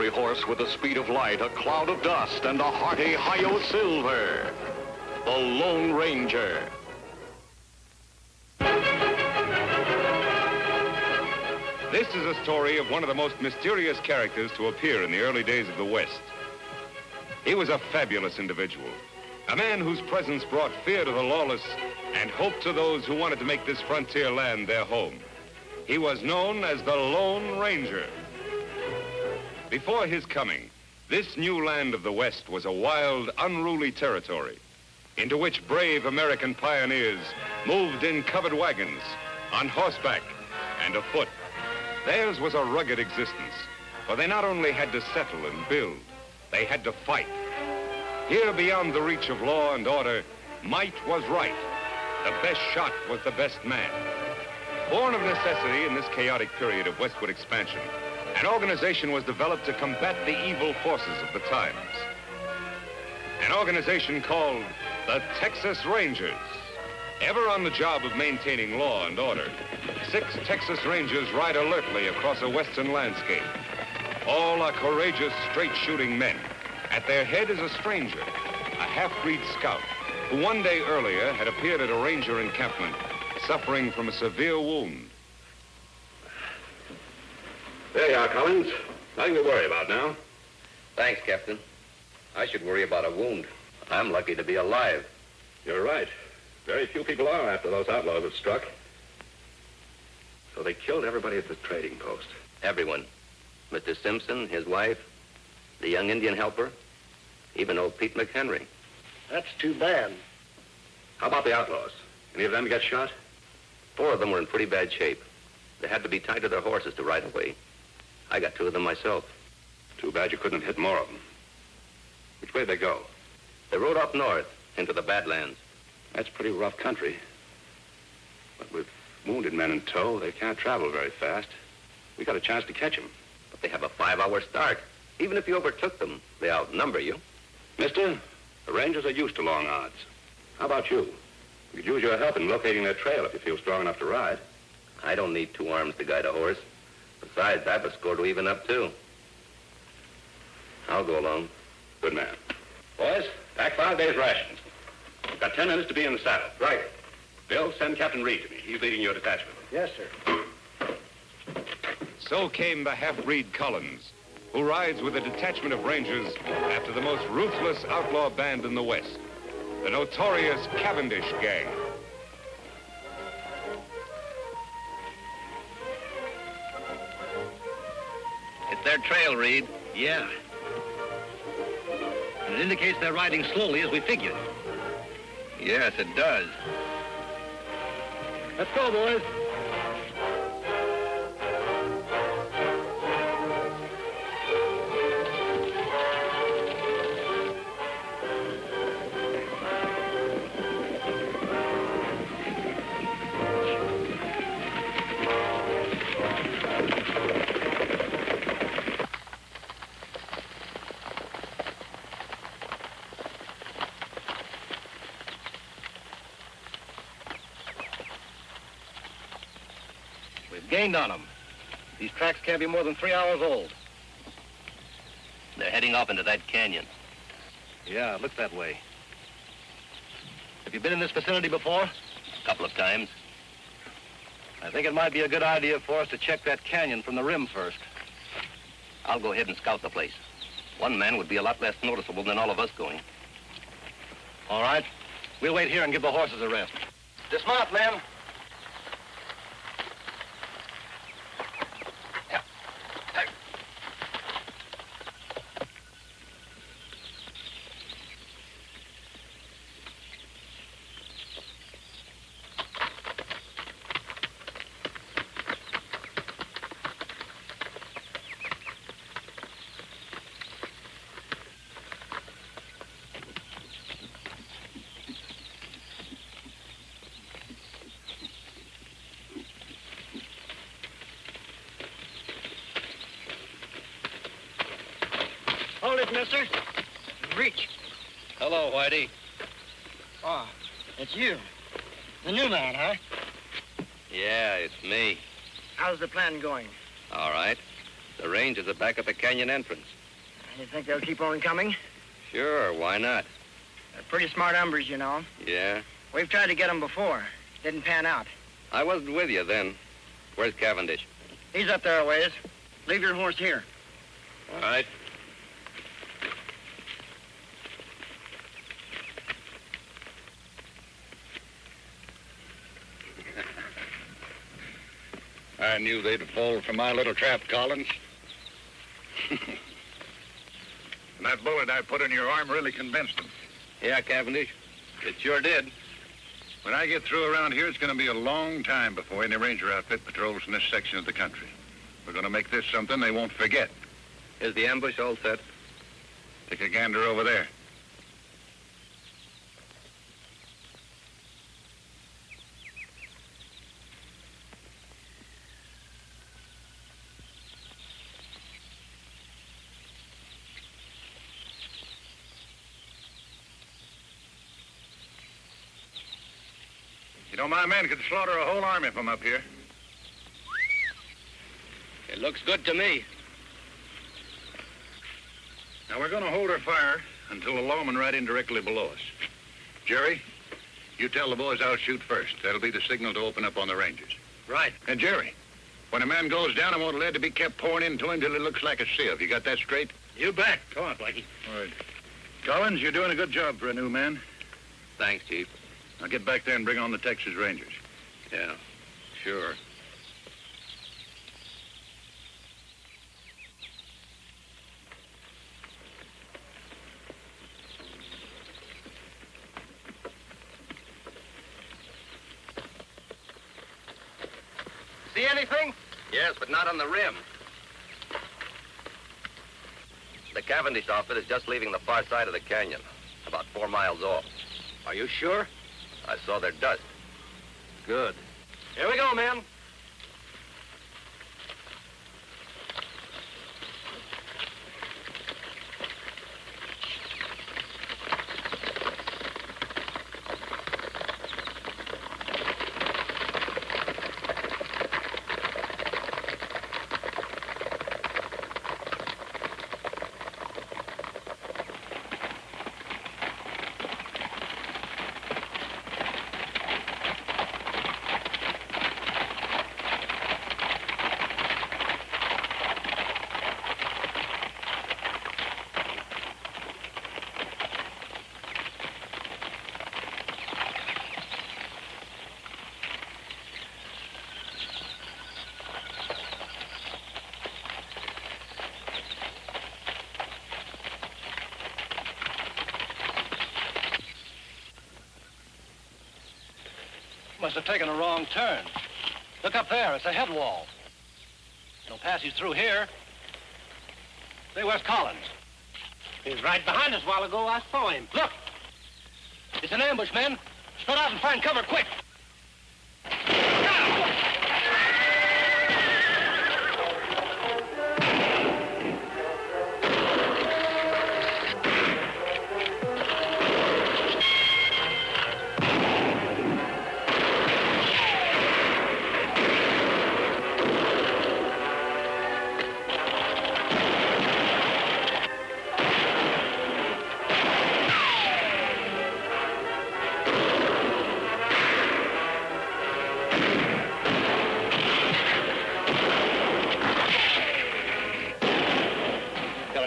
ordinary horse with the speed of light, a cloud of dust, and a hearty hi-yo silver. The Lone Ranger. This is a story of one of the most mysterious characters to appear in the early days of the West. He was a fabulous individual, a man whose presence brought fear to the lawless and hope to those who wanted to make this frontier land their home. He was known as the Lone Ranger. Before his coming, this new land of the West was a wild, unruly territory into which brave American pioneers moved in covered wagons, on horseback, and afoot. Theirs was a rugged existence, for they not only had to settle and build, they had to fight. Here, beyond the reach of law and order, might was right. The best shot was the best man. Born of necessity in this chaotic period of westward expansion, an organization was developed to combat the evil forces of the times. An organization called the Texas Rangers. Ever on the job of maintaining law and order, 6 Texas Rangers ride alertly across a western landscape. All are courageous, straight-shooting men. At their head is a stranger, a half-breed scout, who one day earlier had appeared at a ranger encampment, suffering from a severe wound. There you are, Collins. Nothing to worry about now. Thanks, Captain. I should worry about a wound. I'm lucky to be alive. You're right. Very few people are after those outlaws that struck. So they killed everybody at the trading post. Everyone. Mr. Simpson, his wife, the young Indian helper, even old Pete McHenry. That's too bad. How about the outlaws? Any of them get shot? 4 of them were in pretty bad shape. They had to be tied to their horses to ride away. I got 2 of them myself. Too bad you couldn't have hit more of them. Which way did they go? They rode up north into the Badlands. That's pretty rough country. But with wounded men in tow, they can't travel very fast. We got a chance to catch them. But they have a 5-hour start. Even if you overtook them, they outnumber you. Mister, the Rangers are used to long odds. How about you? We could use your help in locating their trail if you feel strong enough to ride. I don't need 2 arms to guide a horse. Besides, I have a score to even up, too. I'll go along. Good man. Boys, pack 5 days' rations. Got 10 minutes to be in the saddle. Right. Bill, send Captain Reed to me. He's leading your detachment. Yes, sir. So came the half-breed Collins, who rides with a detachment of Rangers after the most ruthless outlaw band in the West, the notorious Cavendish Gang. It's their trail, Reed. Yeah. And it indicates they're riding slowly as we figured. Yes, it does. Let's go, boys. Gained on them. These tracks can't be more than 3 hours old. They're heading off into that canyon. Yeah, it looks that way. Have you been in this vicinity before? A couple of times. I think it might be a good idea for us to check that canyon from the rim first. I'll go ahead and scout the place. One man would be a lot less noticeable than all of us going. All right. We'll wait here and give the horses a rest. Dismount, men. Hold it, mister. Reach. Hello, Whitey. Oh, it's you. The new man, huh? Yeah, it's me. How's the plan going? All right. The range is back at the canyon entrance. You think they'll keep on coming? Sure, why not? They're pretty smart hombres, you know. Yeah? We've tried to get them before. Didn't pan out. I wasn't with you then. Where's Cavendish? He's up there a ways. Leave your horse here. All right. I knew they'd fall for my little trap, Collins. And that bullet I put in your arm really convinced them. Yeah, Cavendish. It sure did. When I get through around here, it's going to be a long time before any ranger outfit patrols in this section of the country. We're going to make this something they won't forget. Is the ambush all set? Take a gander over there. You know, my men could slaughter a whole army from up here. It looks good to me. Now, we're going to hold our fire until the lawmen ride in directly below us. Jerry, you tell the boys I'll shoot first. That'll be the signal to open up on the Rangers. Right. And Jerry, when a man goes down, I want lead to be kept pouring into him till it looks like a sieve. You got that straight? You bet. Go on, Blackie. All right. Collins, you're doing a good job for a new man. Thanks, Chief. Now get back there and bring on the Texas Rangers. Yeah, sure. See anything? Yes, but not on the rim. The Cavendish outfit is just leaving the far side of the canyon, about 4 miles off. Are you sure? I saw their dust. Good. Here we go, men. Must have taken a wrong turn. Look up there. It's a head wall. No passage through here. Say, where's Collins? He was right behind us a while ago. I saw him. Look! It's an ambush, men. Spread out and find cover, quick!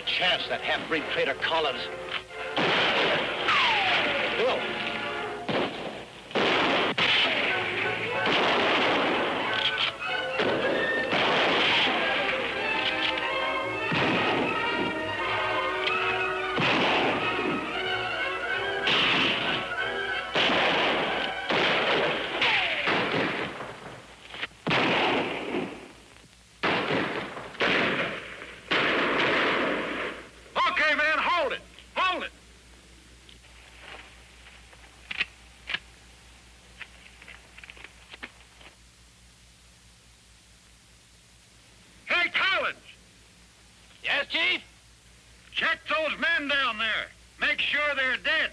Chance, that half-breed traitor Collins. Bill. Yes, Chief? Check those men down there. Make sure they're dead.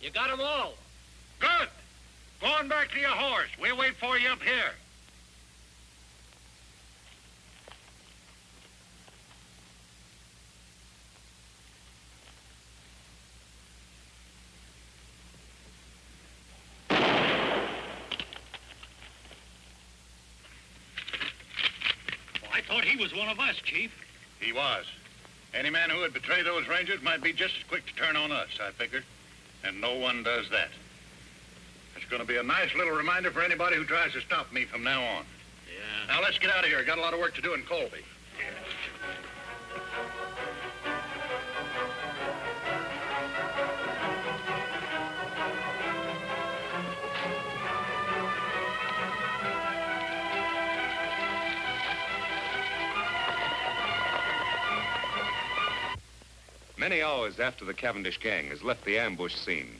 You got 'em all. Good. Go on back to your horse. We'll wait for you up here. I thought he was one of us, Chief. He was. Any man who would betray those Rangers might be just as quick to turn on us, I figure. And no one does that. It's going to be a nice little reminder for anybody who tries to stop me from now on. Yeah. Now, let's get out of here. Got a lot of work to do in Colby. Many hours after the Cavendish gang has left the ambush scene,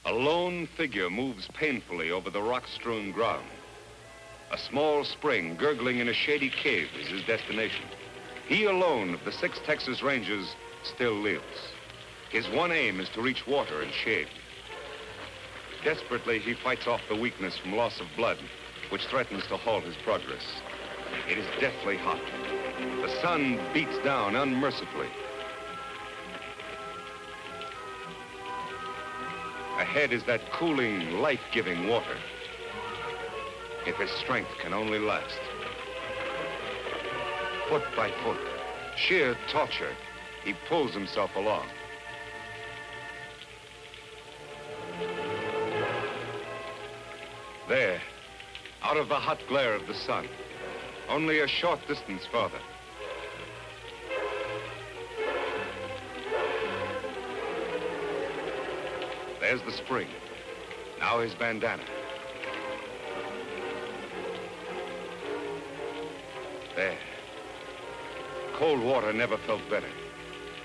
a lone figure moves painfully over the rock-strewn ground. A small spring gurgling in a shady cave is his destination. He alone of the 6 Texas Rangers still lives. His one aim is to reach water and shade. Desperately, he fights off the weakness from loss of blood, which threatens to halt his progress. It is deathly hot. The sun beats down unmercifully. Ahead is that cooling, life-giving water. If his strength can only last. Foot by foot, sheer torture, he pulls himself along. There, out of the hot glare of the sun, only a short distance farther. There's the spring. Now his bandana. There. Cold water never felt better.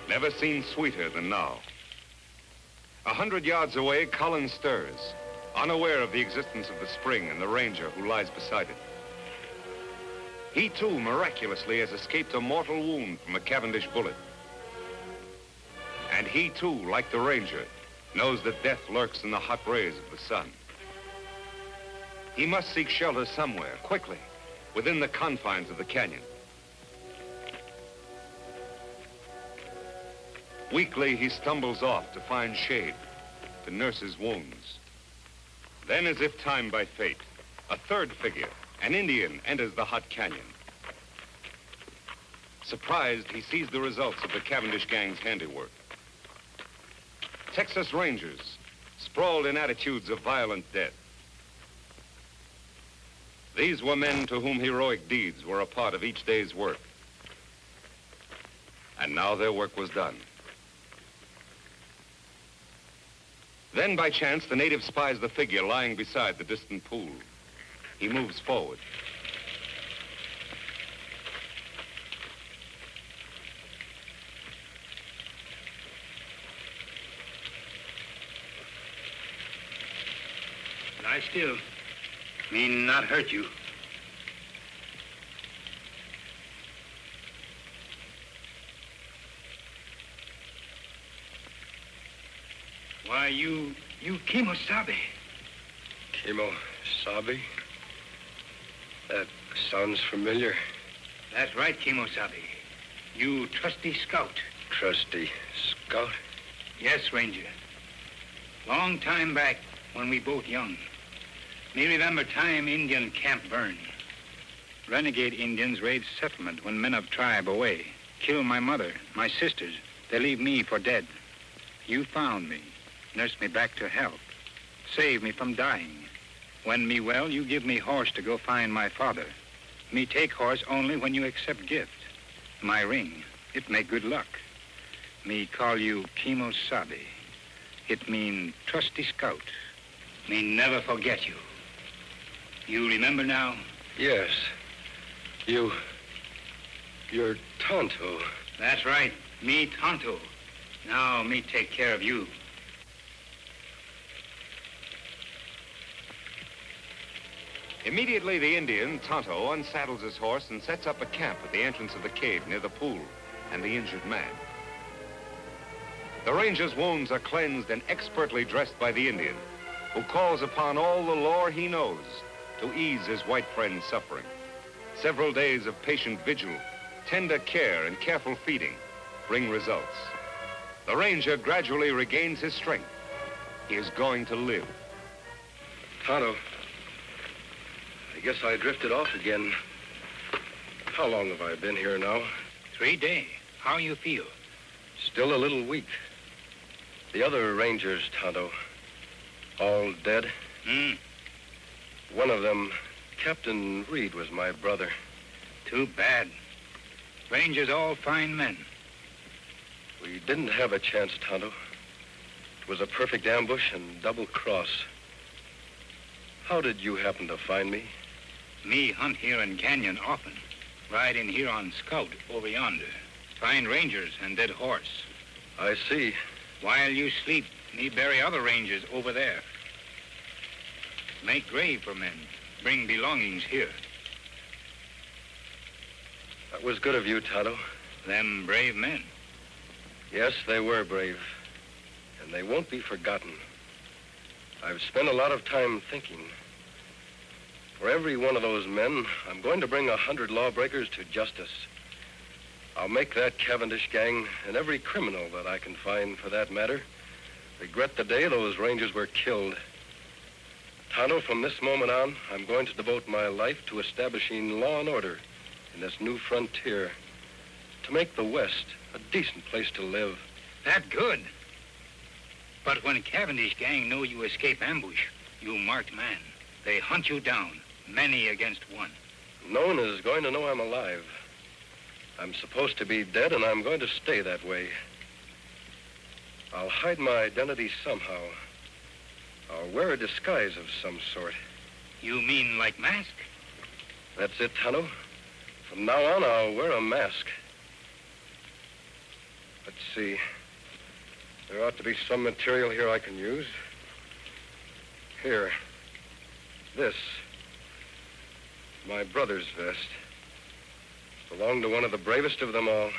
Never seen sweeter than now. 100 yards away, Collins stirs, unaware of the existence of the spring and the ranger who lies beside it. He, too, miraculously has escaped a mortal wound from a Cavendish bullet. And he, too, like the ranger, knows that death lurks in the hot rays of the sun. He must seek shelter somewhere, quickly, within the confines of the canyon. Weakly, he stumbles off to find shade, to nurse his wounds. Then, as if timed by fate, a third figure, an Indian, enters the hot canyon. Surprised, he sees the results of the Cavendish gang's handiwork. Texas Rangers, sprawled in attitudes of violent death. These were men to whom heroic deeds were a part of each day's work. And now their work was done. Then, by chance, the native spies the figure lying beside the distant pool. He moves forward. Lie still. Mean not hurt you. Why, you Kimosabe. Kimosabe? That sounds familiar. That's right, Kimosabe. You trusty scout. Trusty scout? Yes, Ranger. Long time back, when we both young. Me remember time Indian camp burn. Renegade Indians raid settlement when men of tribe away. Kill my mother, my sisters. They leave me for dead. You found me. Nursed me back to health. Saved me from dying. When me well, you give me horse to go find my father. Me take horse only when you accept gift. My ring, it make good luck. Me call you Kimosabe. It mean trusty scout. Me never forget you. You remember now? Yes. You're Tonto. That's right. Me Tonto. Now me take care of you. Immediately, the Indian, Tonto, unsaddles his horse and sets up a camp at the entrance of the cave near the pool and the injured man. The ranger's wounds are cleansed and expertly dressed by the Indian, who calls upon all the lore he knows to ease his white friend's suffering. Several days of patient vigil, tender care, and careful feeding bring results. The ranger gradually regains his strength. He is going to live. Tonto, I guess I drifted off again. How long have I been here now? 3 days. How you feel? Still a little weak. The other rangers, Tonto, all dead? One of them, Captain Reed, was my brother. Too bad. Rangers all fine men. We didn't have a chance, Tonto. It was a perfect ambush and double cross. How did you happen to find me? Me hunt here in canyon often. Ride in here on scout over yonder. Find rangers and dead horse. I see. While you sleep, me bury other rangers over there. Make grave for men. Bring belongings here. That was good of you, Tonto. Them brave men. Yes, they were brave. And they won't be forgotten. I've spent a lot of time thinking. For every one of those men, I'm going to bring 100 lawbreakers to justice. I'll make that Cavendish gang, and every criminal that I can find for that matter, regret the day those rangers were killed. Tonto, from this moment on, I'm going to devote my life to establishing law and order in this new frontier, to make the West a decent place to live. That good. But when Cavendish gang know you escape ambush, you marked man. They hunt you down, many against one. No one is going to know I'm alive. I'm supposed to be dead, and I'm going to stay that way. I'll hide my identity somehow. I'll wear a disguise of some sort. You mean like mask? That's it, Tonto. From now on, I'll wear a mask. Let's see. There ought to be some material here I can use. Here. This. My brother's vest. Belonged to one of the bravest of them all.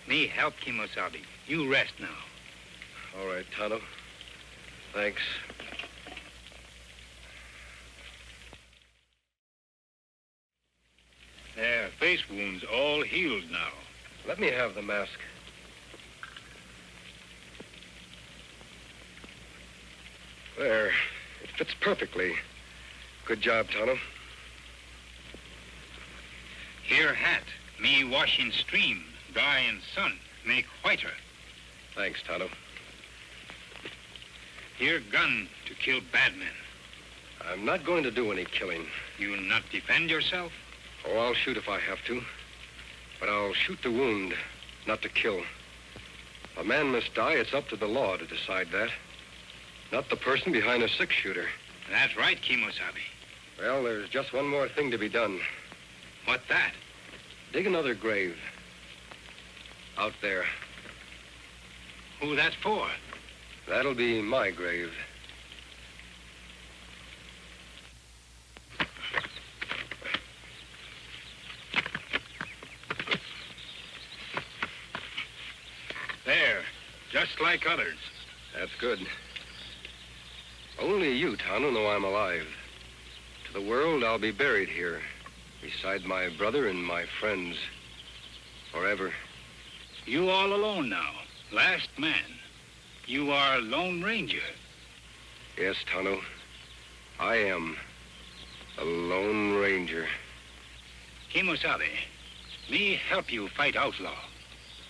Me help Kimosabe. You rest now. All right, Tonto. Thanks. Their face wounds all healed now. Let me have the mask. There. It fits perfectly. Good job, Tonto. Here hat. Me wash in stream, dry in sun, make whiter. Thanks, Tonto. Here gun to kill bad men. I'm not going to do any killing. You not defend yourself? Oh, I'll shoot if I have to. But I'll shoot to wound, not to kill. A man must die. It's up to the law to decide that. Not the person behind a six-shooter. That's right, Kimosabe. Well, there's just one more thing to be done. What that? Dig another grave. Out there. Who that's for? That'll be my grave. There. Just like others. That's good. Only you, Tonto, know I'm alive. To the world, I'll be buried here, beside my brother and my friends, forever. You all alone now. Last man. You are Lone Ranger. Yes, Tonto. I am a Lone Ranger. Kimosabe, me help you fight outlaw.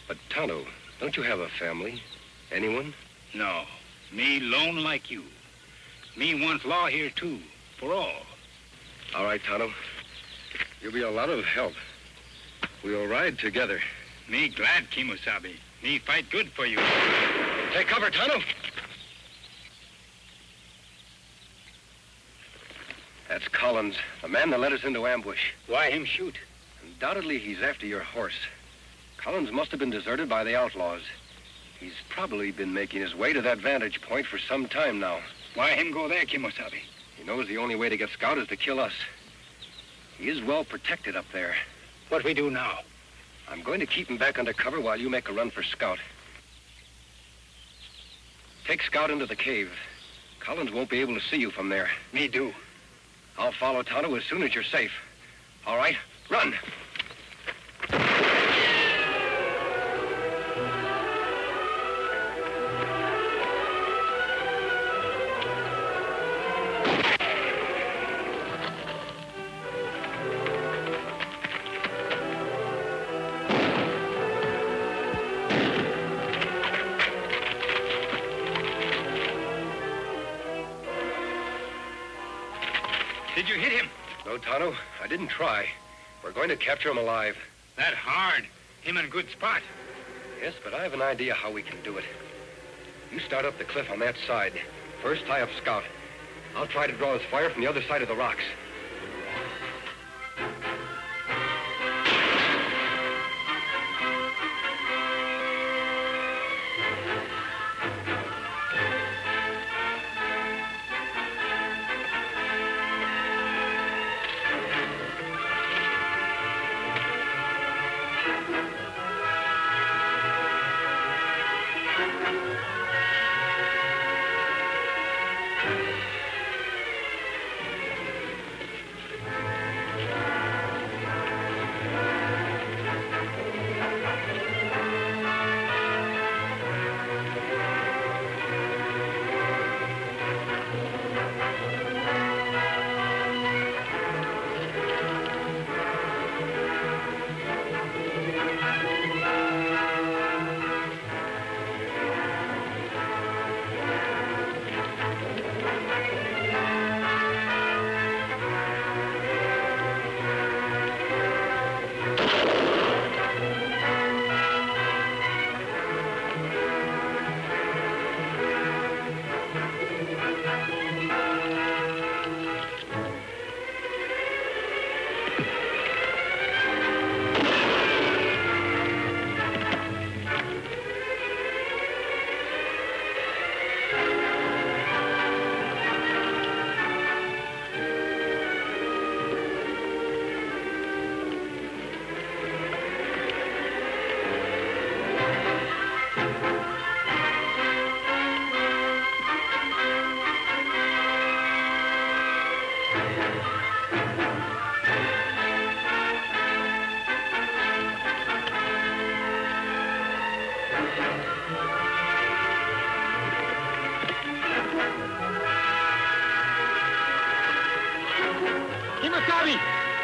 But, Tonto, don't you have a family? Anyone? No. Me lone like you. Me want law here, too. For all. All right, Tonto. You'll be a lot of help. We'll ride together. Me glad, Kimosabe. Me fight good for you. Take cover, Tonto. That's Collins, the man that led us into ambush. Why him shoot? Undoubtedly, he's after your horse. Collins must have been deserted by the outlaws. He's probably been making his way to that vantage point for some time now. Why him go there, Kimosabe? He knows the only way to get Scout is to kill us. He is well protected up there. What we do now? I'm going to keep him back under cover while you make a run for Scout. Take Scout into the cave. Collins won't be able to see you from there. Me do. I'll follow Tonto as soon as you're safe. All right, run. Did you hit him? No, Tonto, I didn't try. We're going to capture him alive. That hard. Him in good spot. Yes, but I have an idea how we can do it. You start up the cliff on that side. First, tie up Scout. I'll try to draw his fire from the other side of the rocks.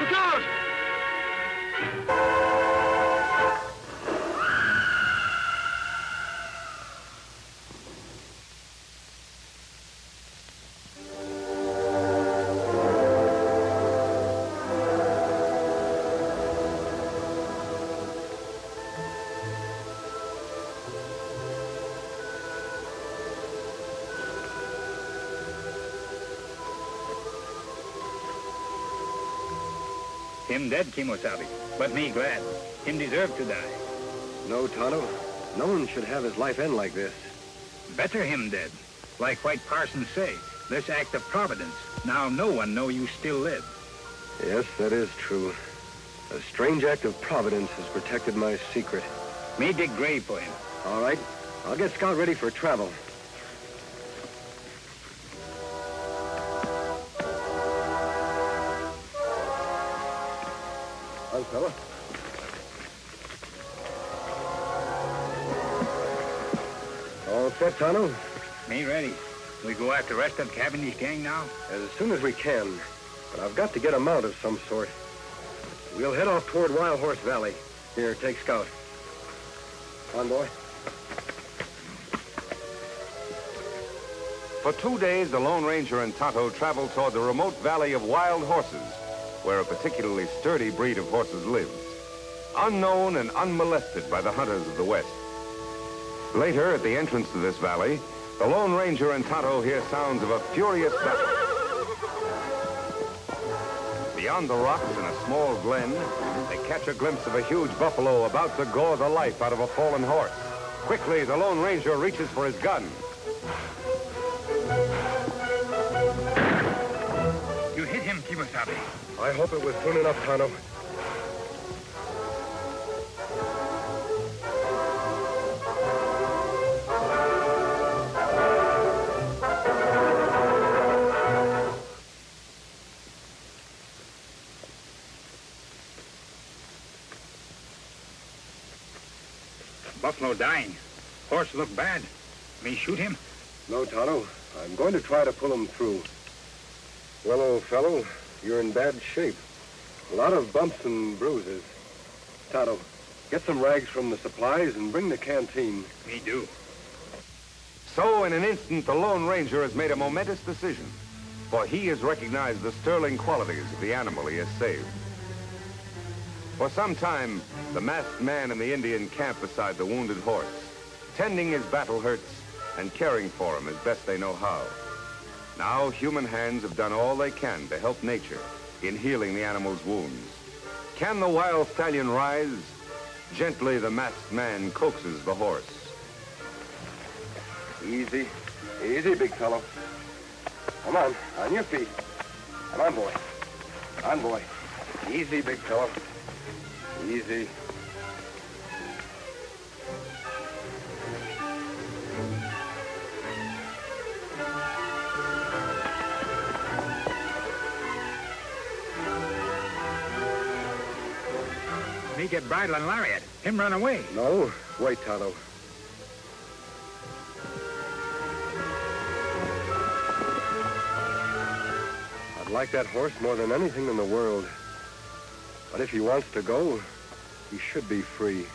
Look out! Him dead, Kimosabe, but me glad. Him deserve to die. No, Tonto. No one should have his life end like this. Better him dead. Like White Parsons say, this act of providence. Now no one know you still live. Yes, that is true. A strange act of providence has protected my secret. Me dig grave for him. All right. I'll get Scout ready for travel. Hi, fella. All set, Tonto? Me ready. We go after the rest of Cavendish gang now? As soon as we can. But I've got to get a mount of some sort. We'll head off toward Wild Horse Valley. Here, take Scout. On, boy. For 2 days, the Lone Ranger and Tonto traveled toward the remote valley of Wild Horses, where a particularly sturdy breed of horses lives, unknown and unmolested by the hunters of the West. Later, at the entrance to this valley, the Lone Ranger and Tonto hear sounds of a furious battle. Beyond the rocks in a small glen, they catch a glimpse of a huge buffalo about to gore the life out of a fallen horse. Quickly, the Lone Ranger reaches for his gun. You hit him, Kimosabe. I hope it was soon enough, Tonto. Buffalo dying. Horse look bad. Me shoot him? No, Tonto. I'm going to try to pull him through. Well, old fellow, you're in bad shape. A lot of bumps and bruises. Tonto, get some rags from the supplies and bring the canteen. Me do. So, in an instant, the Lone Ranger has made a momentous decision, for he has recognized the sterling qualities of the animal he has saved. For some time, the masked man in the Indian camp beside the wounded horse, tending his battle hurts and caring for him as best they know how. Now, human hands have done all they can to help nature in healing the animal's wounds. Can the wild stallion rise? Gently, the masked man coaxes the horse. Easy. Easy, big fellow. Come on your feet. Come on, boy. Come on, boy. Easy, big fellow. Easy. Me get bridle and lariat. Him run away. No, wait, Tonto. I'd like that horse more than anything in the world. But if he wants to go, he should be free.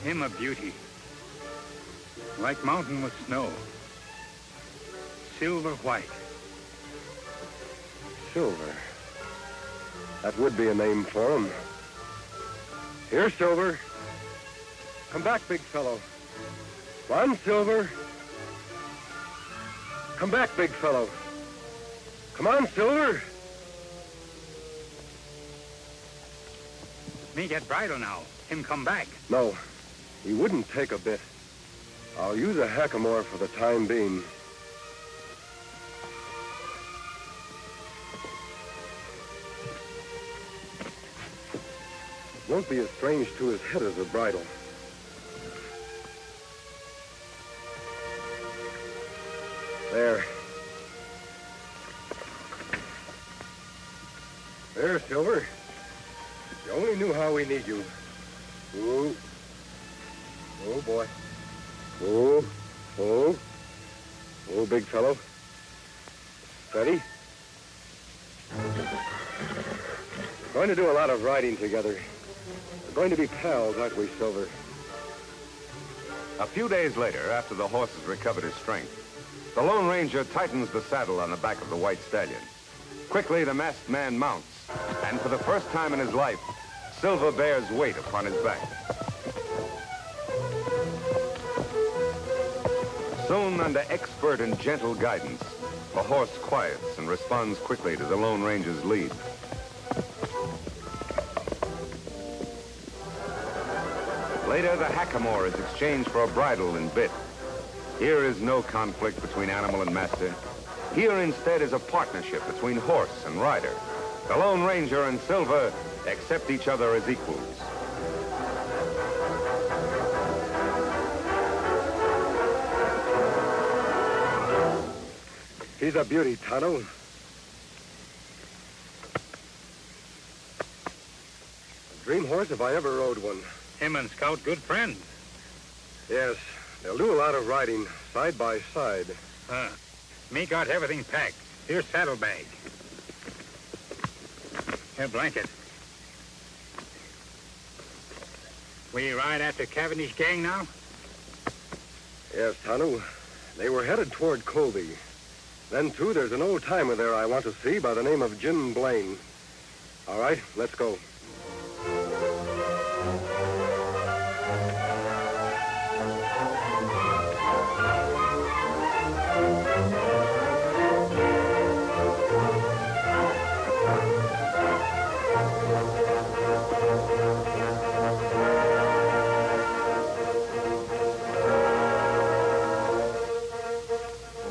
Him a beauty. Like mountain with snow. Silver white. Silver. That would be a name for him. Here, Silver. Come back, big fellow. Come on, Silver. Come back, big fellow. Come on, Silver. Me get bridle now. Him come back. No, he wouldn't take a bit. I'll use a hackamore for the time being. Won't be as strange to his head as a bridle. There. There, Silver. You only knew how we need you. Oh. Oh, boy. Oh. Oh. Oh, big fellow. Steady. We're going to do a lot of riding together. We're going to be pals, aren't we, Silver? A few days later, after the horse has recovered his strength, the Lone Ranger tightens the saddle on the back of the white stallion. Quickly, the masked man mounts, and for the first time in his life, Silver bears weight upon his back. Soon, under expert and gentle guidance, the horse quiets and responds quickly to the Lone Ranger's lead. Later, the hackamore is exchanged for a bridle and bit. Here is no conflict between animal and master. Here instead is a partnership between horse and rider. The Lone Ranger and Silver accept each other as equals. He's a beauty, Tonto. A dream horse if I ever rode one. Him and Scout good friends. Yes, they'll do a lot of riding, side by side. Me got everything packed. Here's saddlebag. Here, blanket. We ride after Cavendish gang now? Yes, Tonto. They were headed toward Colby. Then, too, there's an old-timer there I want to see by the name of Jim Blaine. All right, let's go.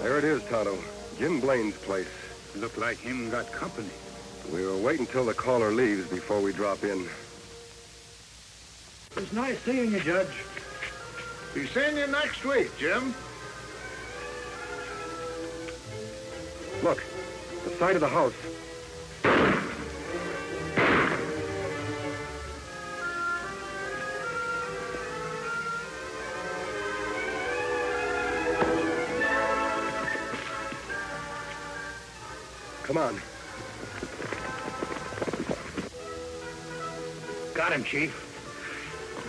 There it is, Tonto. Jim Blaine's place. Look like him got company. We'll wait until the caller leaves before we drop in. It's nice seeing you, Judge. Be seeing you next week, Jim. Look, the side of the house. Come on. Got him, Chief.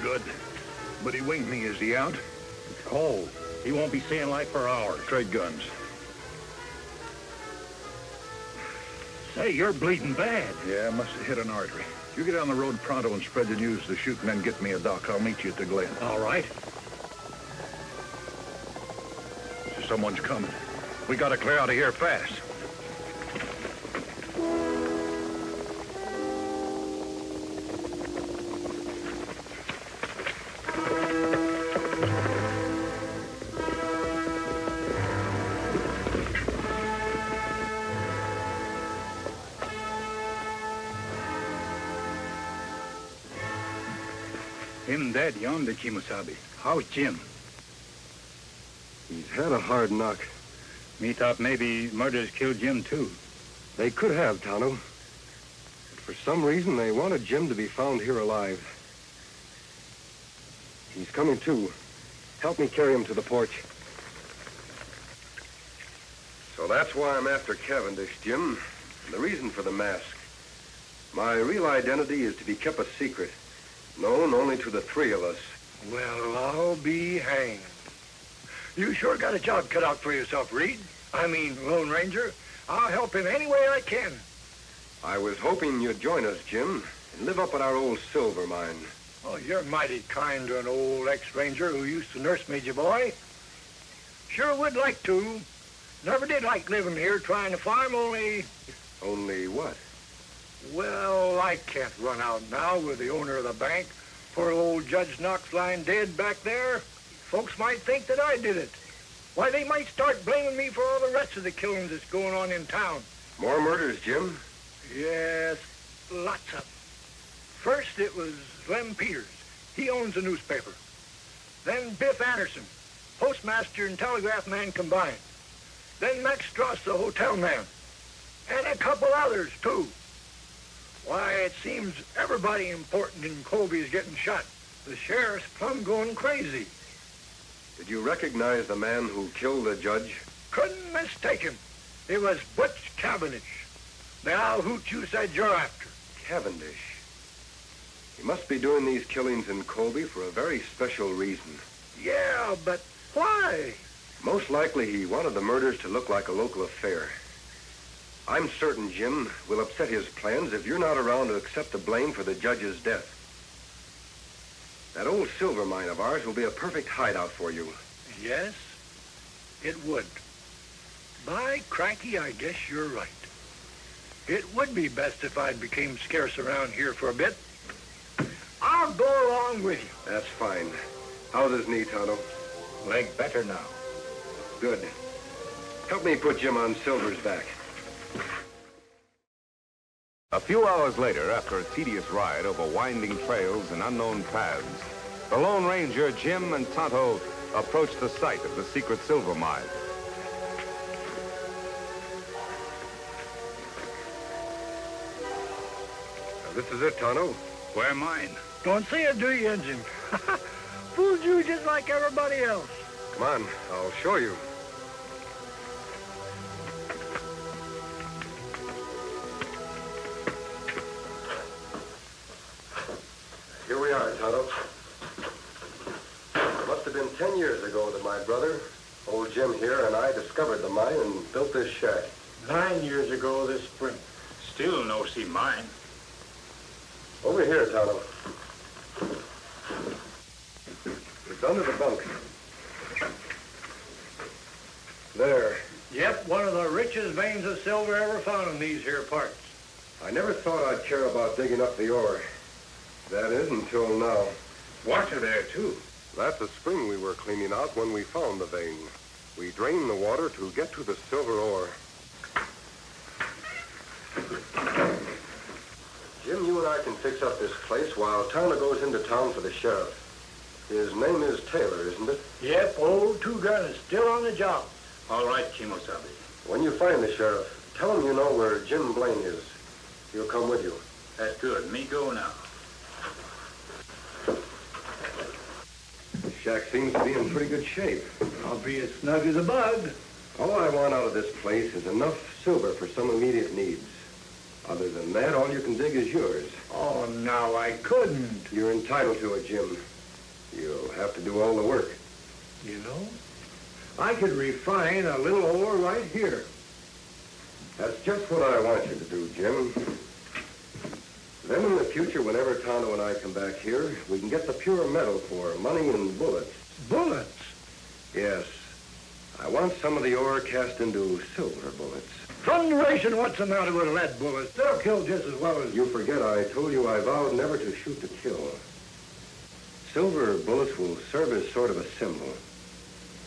Good. But he winged me. Is he out? Cold. He won't be seeing light for hours. Trade guns. Say, you're bleeding bad. Yeah, must have hit an artery. You get on the road pronto and spread the news to the chute and then get me a doc. I'll meet you at the Glen. All right. Someone's coming. We gotta clear out of here fast. Him dead yonder, Kimosabe. How's Jim? He's had a hard knock. Me thought maybe murders killed Jim, too. They could have, Tonto. But for some reason, they wanted Jim to be found here alive. He's coming to. Help me carry him to the porch. So that's why I'm after Cavendish, Jim. And the reason for the mask. My real identity is to be kept a secret, known only to the three of us. Well, I'll be hanged. You sure got a job cut out for yourself, Reed. I mean, Lone Ranger. I'll help in any way I can. I was hoping you'd join us, Jim, and live up at our old silver mine. Oh, you're mighty kind to an old ex-ranger who used to nurse me, ya boy. Sure would like to. Never did like living here trying to farm, only... Only what? Well, I can't run out now with the owner of the bank. Poor old Judge Knox lying dead back there. Folks might think that I did it. Why, they might start blaming me for all the rest of the killings that's going on in town. More murders, Jim? Yes, lots of them. First, it was Lem Peters. He owns a newspaper. Then Biff Anderson, postmaster and telegraph man combined. Then Max Strauss, the hotel man. And a couple others, too. Why, it seems everybody important in Colby is getting shot. The sheriff's plumb going crazy. Did you recognize the man who killed the judge? Couldn't mistake him. It was Butch Cavendish, the owl hoot you said you're after. Cavendish. He must be doing these killings in Colby for a very special reason. Yeah, but why? Most likely he wanted the murders to look like a local affair. I'm certain, Jim, we'll upset his plans if you're not around to accept the blame for the judge's death. That old silver mine of ours will be a perfect hideout for you. Yes, it would. By cranky, I guess you're right. It would be best if I became scarce around here for a bit. I'll go along with you. That's fine. How's his knee, Tonto? Leg better now. Good. Help me put Jim on Silver's back. A few hours later, after a tedious ride over winding trails and unknown paths, the Lone Ranger, Jim, and Tonto approached the site of the secret silver mine. Now, this is it, Tonto. Where mine? Don't see it, do you, Injun? Fooled you just like everybody else. Come on, I'll show you. Here we are, Tonto. It must have been 10 years ago that my brother, old Jim here, and I discovered the mine and built this shack. 9 years ago this spring. Still no see mine. Over here, Tonto. It's under the bunk. There. Yep, one of the richest veins of silver ever found in these here parts. I never thought I'd care about digging up the ore. That is, until now. Water there, too. That's a spring we were cleaning out when we found the vein. We drained the water to get to the silver ore. Jim, you and I can fix up this place while Towner goes into town for the sheriff. His name is Taylor, isn't it? Yep, old Two-Gun is still on the job. All right, Kimosabe. When you find the sheriff, tell him you know where Jim Blaine is. He'll come with you. That's good. Me go now. The shack seems to be in pretty good shape. I'll be as snug as a bug. All I want out of this place is enough silver for some immediate needs. Other than that, all you can dig is yours. Oh, now, I couldn't. You're entitled to it, Jim. You'll have to do all the work. You know, I could refine a little ore right here. That's just what I want you to do, Jim. Then in the future, whenever Tonto and I come back here, we can get the pure metal for money and bullets. Bullets? Yes. I want some of the ore cast into silver bullets. Thunderation, what's the matter with lead bullets? They'll kill just as well as... You forget I told you I vowed never to shoot to kill. Silver bullets will serve as sort of a symbol.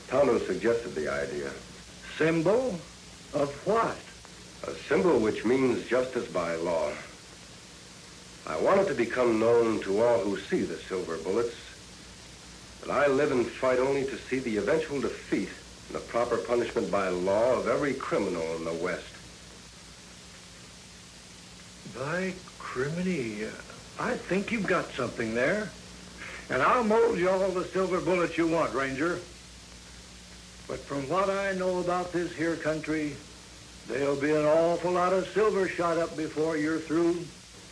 Tonto suggested the idea. Symbol? Of what? A symbol which means justice by law. I want it to become known to all who see the silver bullets that I live and fight only to see the eventual defeat and the proper punishment by law of every criminal in the West. By criminy, I think you've got something there. And I'll mold you all the silver bullets you want, Ranger. But from what I know about this here country, there'll be an awful lot of silver shot up before you're through.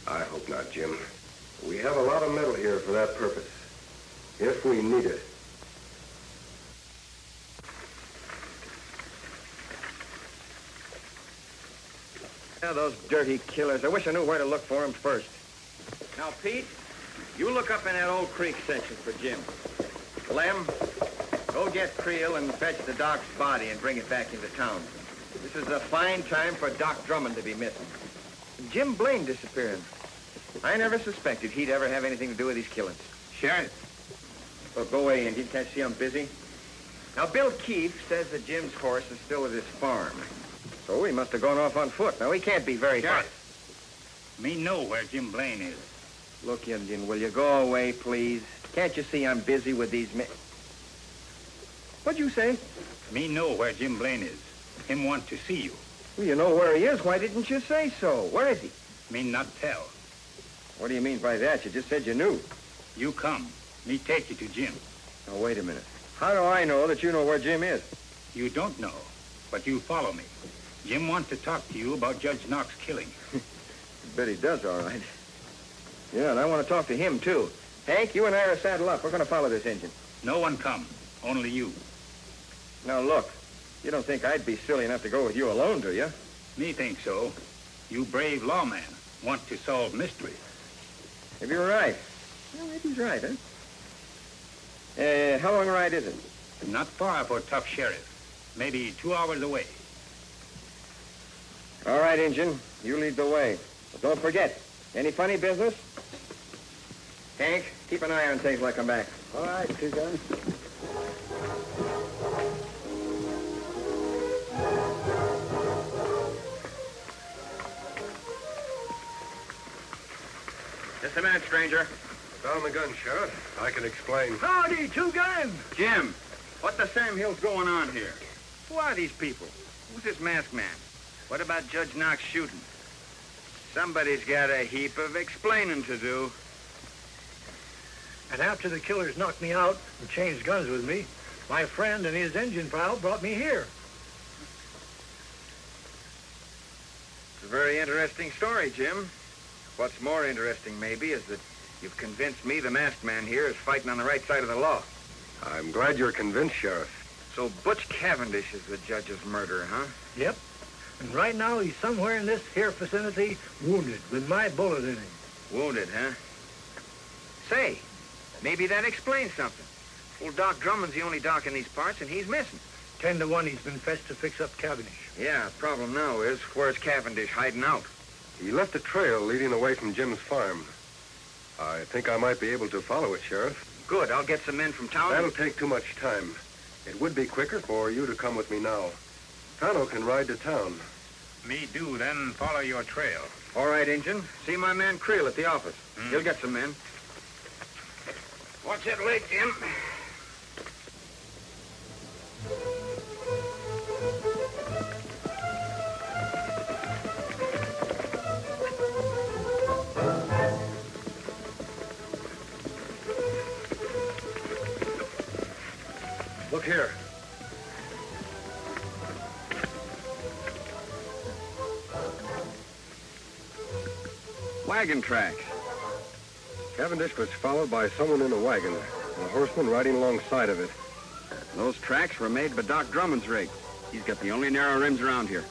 I hope not, Jim. We have a lot of metal here for that purpose, if we need it. Now, those dirty killers. I wish I knew where to look for them first. Now, Pete, you look up in that old creek section for Jim. Lem, go get Creel and fetch the doc's body and bring it back into town. This is a fine time for Doc Drummond to be missing. Jim Blaine disappearing. I never suspected he'd ever have anything to do with these killings. Sheriff. Well, go away, Indian. Can't see I'm busy. Now, Bill Keefe says that Jim's horse is still at his farm. So he must have gone off on foot. Now, he can't be very far. Me know where Jim Blaine is. Look, Indian, will you go away, please? Can't you see I'm busy with these men? What'd you say? Me know where Jim Blaine is. Him want to see you. Well, you know where he is. Why didn't you say so? Where is he? Me not tell. What do you mean by that? You just said you knew. You come. Me take you to Jim. Now, wait a minute. How do I know that you know where Jim is? You don't know, but you follow me. Jim wants to talk to you about Judge Knox killing. I bet he does, all right. Yeah, and I want to talk to him, too. Hank, you and I are saddle up. We're going to follow this engine. No one come. Only you. Now, look. You don't think I'd be silly enough to go with you alone, do you? Me think so. You brave lawman want to solve mysteries. Maybe you're right. Well, maybe he's right, huh? How long a ride is it? Not far for tough sheriff. Maybe 2 hours away. All right, Injun. You lead the way. But don't forget, any funny business? Hank, keep an eye on things when I come back. All right, Two Guns. Just a minute, stranger. Down the gun, Sheriff. I can explain. Howdy, Two Guns. Jim, what the Sam Hill's going on here? Who are these people? Who's this masked man? What about Judge Knox shooting? Somebody's got a heap of explaining to do. And after the killers knocked me out and changed guns with me, my friend and his engine pal brought me here. It's a very interesting story, Jim. What's more interesting, maybe, is that you've convinced me the masked man here is fighting on the right side of the law. I'm glad you're convinced, Sheriff. So Butch Cavendish is the judge's murderer, huh? Yep. And right now he's somewhere in this here vicinity, wounded, with my bullet in him. Wounded, huh? Say, maybe that explains something. Old Doc Drummond's the only doc in these parts, and he's missing. 10 to 1 he's been fetched to fix up Cavendish. Yeah, the problem now is, where's Cavendish hiding out? He left a trail leading away from Jim's farm. I think I might be able to follow it, Sheriff. Good. I'll get some men from town. That'll take too much time. It would be quicker for you to come with me now. Tonto can ride to town. Me do, then follow your trail. All right, Injun. See my man Creel at the office. He'll get some men. Watch that leg, Jim. Look here. wagon tracks. Cavendish was followed by someone in a wagon, and a horseman riding alongside of it. Those tracks were made by Doc Drummond's rig. He's got the only narrow rims around here.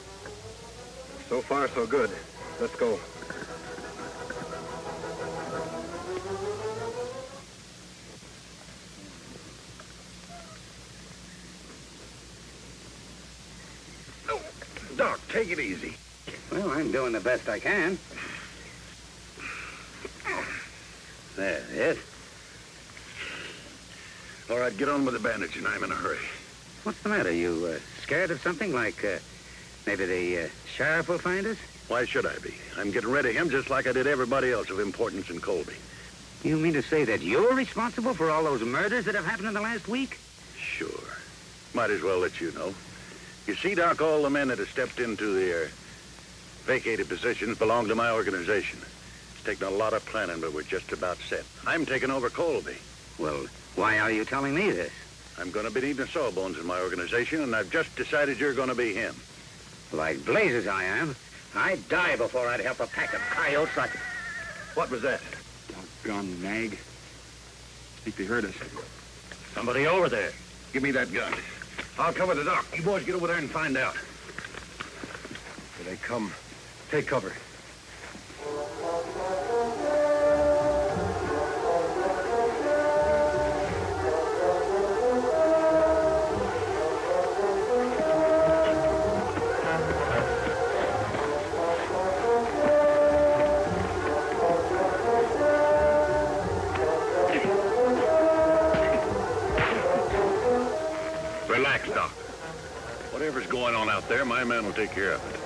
So far, so good. Let's go. Doc, take it easy. Well, I'm doing the best I can. There, yes. All right, get on with the bandaging. I'm in a hurry. What's the matter? You scared of something like maybe the sheriff will find us? Why should I be? I'm getting rid of him just like I did everybody else of importance in Colby. You mean to say that you're responsible for all those murders that have happened in the last week? Sure. Might as well let you know. You see, Doc, all the men that have stepped into their vacated positions belong to my organization. It's taken a lot of planning, but we're just about set. I'm taking over Colby. Well, why are you telling me this? I'm going to be needing sawbones in my organization, and I've just decided you're going to be him. Like blazes I am. I'd die before I'd help a pack of coyotes like... What was that? Doggone nag. Think they heard us. Somebody over there. Give me that gun. I'll cover the dock. You boys get over there and find out. Here they come. Take cover. Relax, Doc. Whatever's going on out there, my man will take care of it.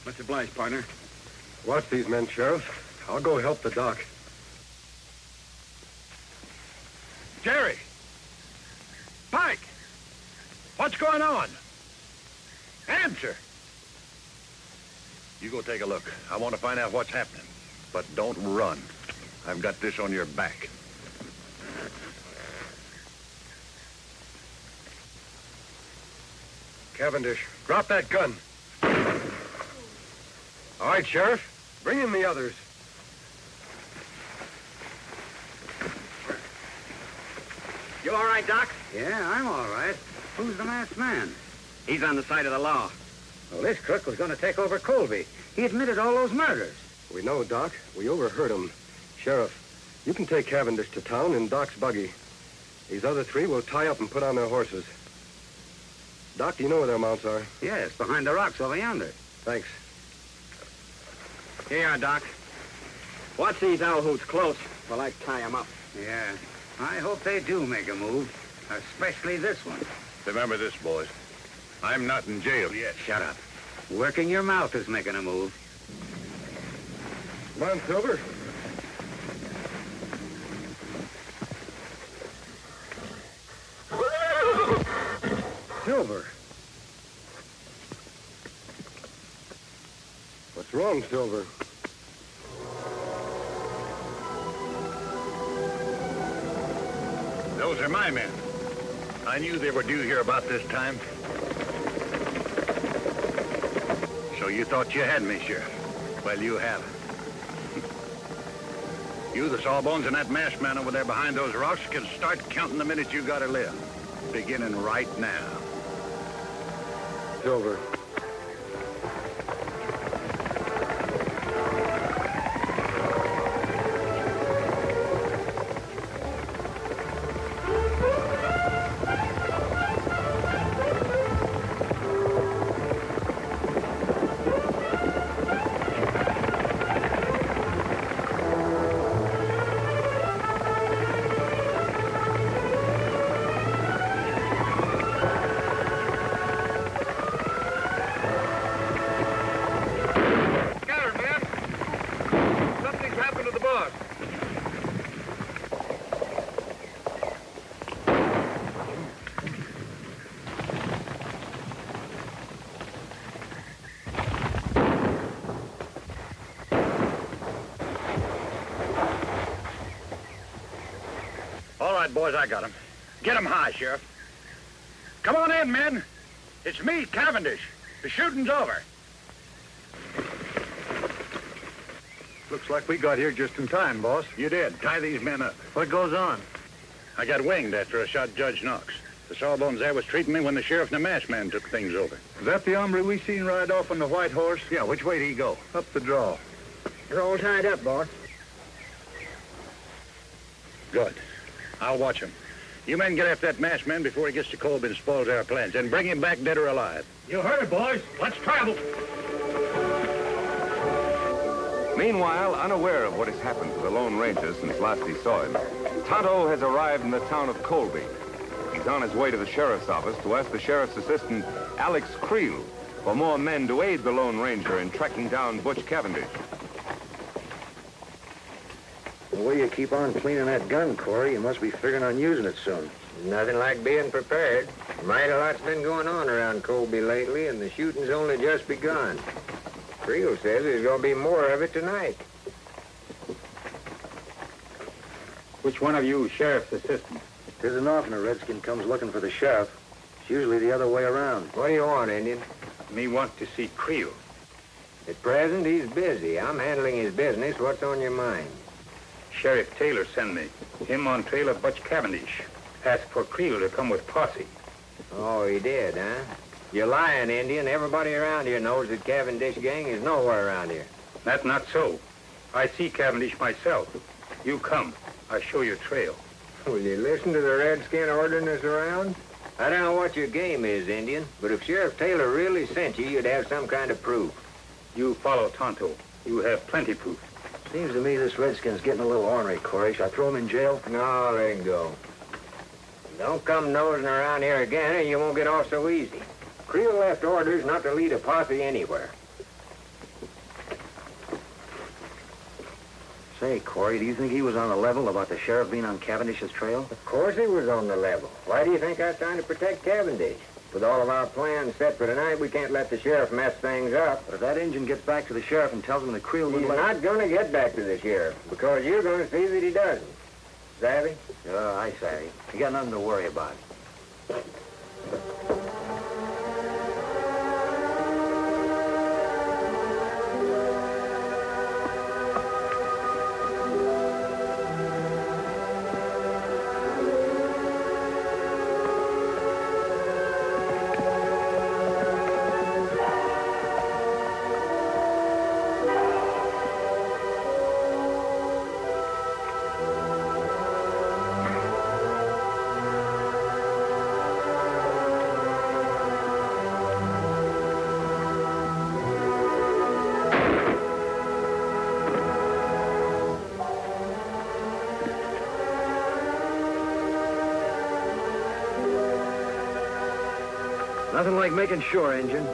Much obliged, partner. Watch these men, Sheriff. I'll go help the doc. Jerry! Pike! What's going on? Answer! You go take a look. I want to find out what's happening. But don't run. I've got this on your back. Cavendish, drop that gun. All right, Sheriff. Bring in the others. You all right, Doc? Yeah, I'm all right. Who's the masked man? He's on the side of the law. Well, this crook was going to take over Colby. He admitted all those murders. We know, Doc. We overheard him. Sheriff, you can take Cavendish to town in Doc's buggy. These other three will tie up and put on their horses. Doc, do you know where their mounts are? Yes, behind the rocks over yonder. Thanks. Here you are, Doc. Watch these owl hoots close while I tie them up. Yeah, I hope they do make a move, especially this one. Remember this, boys. I'm not in jail yet. Shut up. Working your mouth is making a move. Come on, Silver. Silver. What's wrong, Silver? Those are my men. I knew they were due here about this time. So you thought you had me, Sheriff. Well, you haven't. You, the sawbones, and that masked man over there behind those rocks can start counting the minutes you gotta live. Beginning right now. Silver. right, boys, I got him. Get him high, Sheriff. Come on in, men. It's me, Cavendish. The shooting's over. Looks like we got here just in time, boss. You did. Tie these men up. What goes on? I got winged after I shot Judge Knox. The sawbones there was treating me when the sheriff and the masked man took things over. Is that the hombre we seen ride off on the white horse? Yeah, which way did he go? Up the draw. You're all tied up, boss. Good. I'll watch him. You men get after that masked man before he gets to Colby and spoils our plans, and bring him back dead or alive. You heard, boys. Let's travel. Meanwhile, unaware of what has happened to the Lone Ranger since last he saw him, Tonto has arrived in the town of Colby. He's on his way to the sheriff's office to ask the sheriff's assistant, Alex Creel, for more men to aid the Lone Ranger in tracking down Butch Cavendish. The way you keep on cleaning that gun, Corey, you must be figuring on using it soon. Nothing like being prepared. Mighty lot's been going on around Colby lately, and the shooting's only just begun. Creel says there's going to be more of it tonight. Which one of you sheriff's assistants? It isn't often a redskin comes looking for the sheriff. It's usually the other way around. What do you want, Indian? Me want to see Creel. At present, he's busy. I'm handling his business. What's on your mind? Sheriff Taylor sent me. Him on trail of Butch Cavendish. Asked for Creel to come with posse. Oh, he did, huh? You're lying, Indian. Everybody around here knows that Cavendish gang is nowhere around here. That's not so. I see Cavendish myself. You come. I show you trail. Will you listen to the redskin ordering us around? I don't know what your game is, Indian, but if Sheriff Taylor really sent you, you'd have some kind of proof. You follow Tonto. You have plenty proof. Seems to me this redskin's getting a little ornery, Corey. Shall I throw him in jail? No, let him go. Don't come nosing around here again, or you won't get off so easy. Creel left orders not to lead a posse anywhere. Say, Corey, do you think he was on the level about the sheriff being on Cavendish's trail? Of course he was on the level. Why do you think I was trying to protect Cavendish? With all of our plans set for tonight, we can't let the sheriff mess things up. But if that Injun gets back to the sheriff and tells him the Creel... He's not going to get back to the sheriff, because you're going to see that he doesn't. Savvy? I savvy. You got nothing to worry about. Nothing like making sure, Injun.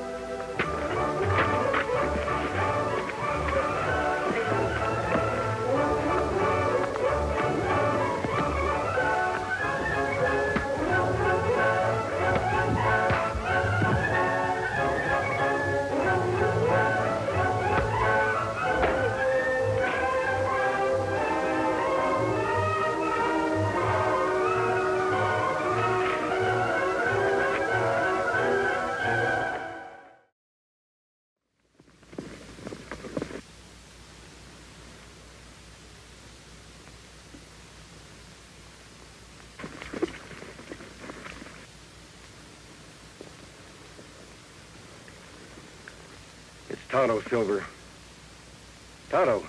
Tonto, Silver. Tonto.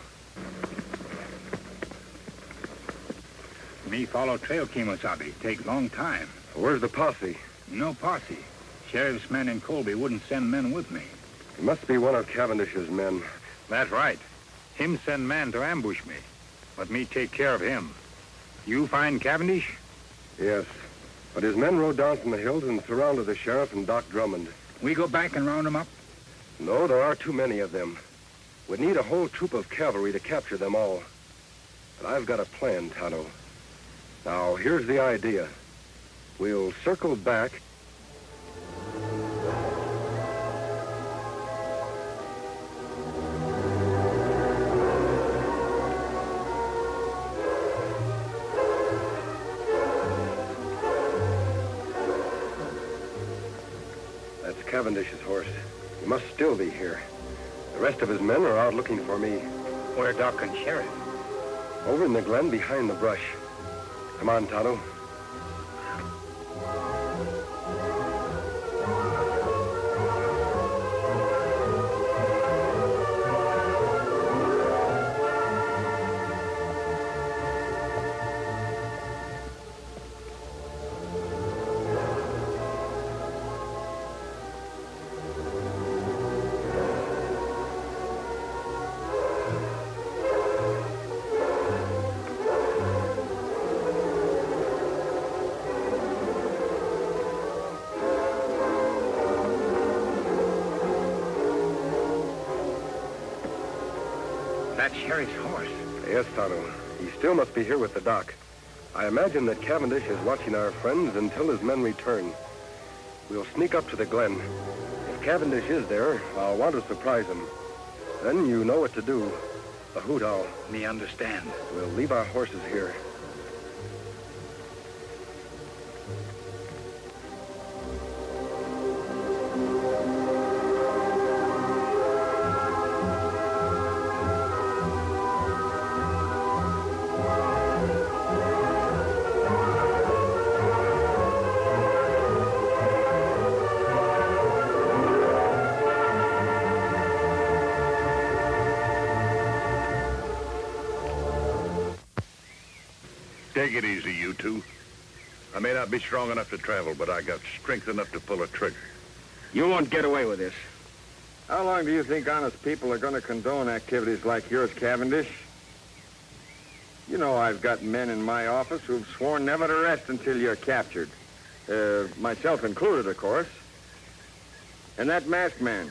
Me follow trail, Kemosabe. Take long time. Where's the posse? No posse. Sheriff's men in Colby wouldn't send men with me. It must be one of Cavendish's men. That's right. Him send man to ambush me. Let me take care of him. You find Cavendish? Yes. But his men rode down from the hills and surrounded the sheriff and Doc Drummond. We go back and round them up? No, there are too many of them. We'd need a whole troop of cavalry to capture them all. But I've got a plan, Tonto. Now, here's the idea. We'll circle back. Cavendish's horse. He must still be here. The rest of his men are out looking for me. Where Doc and Sheriff? Over in the glen behind the brush. Come on, Tonto. That's Sheriff's horse. Yes, Tonto. He still must be here with the doc. I imagine that Cavendish is watching our friends until his men return. We'll sneak up to the glen. If Cavendish is there, I'll want to surprise him. Then you know what to do. A hoot owl. Me understand. We'll leave our horses here. Take it easy, you two. I may not be strong enough to travel, but I got strength enough to pull a trigger. You won't get away with this. How long do you think honest people are going to condone activities like yours, Cavendish? You know I've got men in my office who've sworn never to rest until you're captured. Myself included, of course. And that masked man,